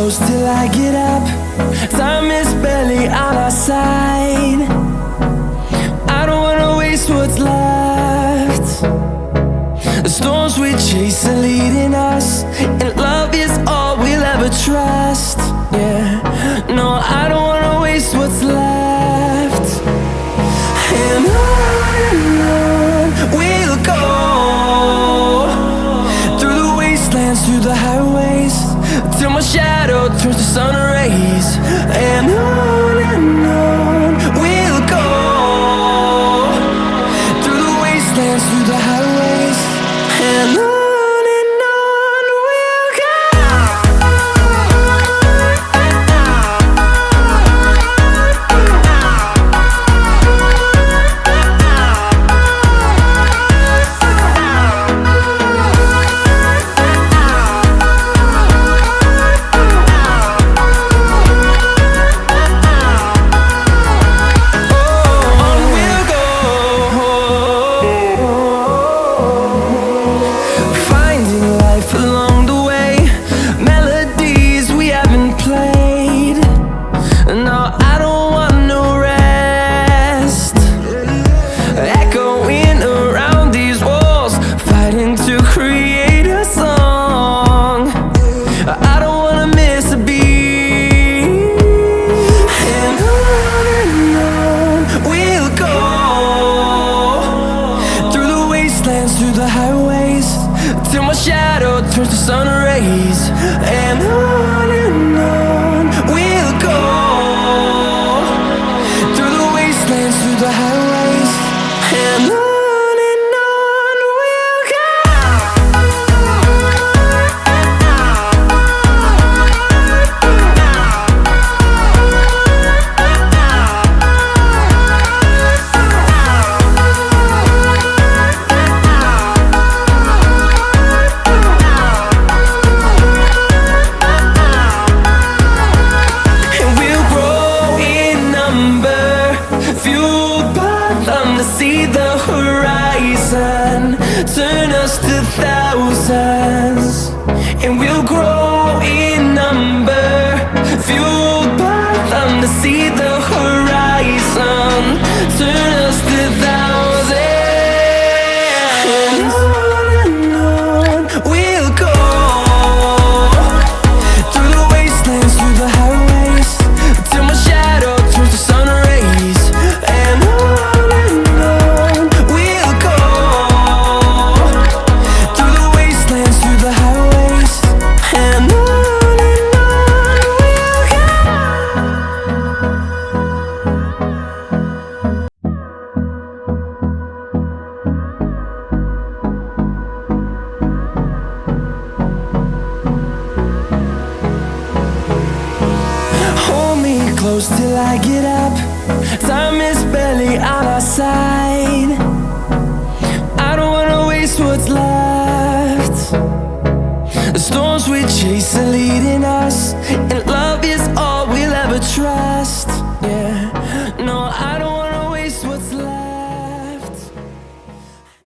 close till I get up. Time is barely on our side. I don't wanna waste what's left. The storms we chase are leading us, and love is all we'll ever trust. Yeah, no, I don't wanna waste what's left. And on we'll go, through the wastelands, through the highways, till my shadow turns to sun rays. And on we'll go, through the wastelands, through the highways, and on we'll go. Through the highways, till my shadow turns to sun rays. And on we'll go, through the wastelands, through the highways, and on we'll go. See the horizon, turn us to thousands, and we'll grow in number, fueled by them. To see the horizon, turn us to thousands, and on we'll go, through the wastelands, through the highways, till my shadow turns to sun rays. And close till I get up. Time is barely on our side. I don't wanna waste what's left. The storms we chase are leading us, and love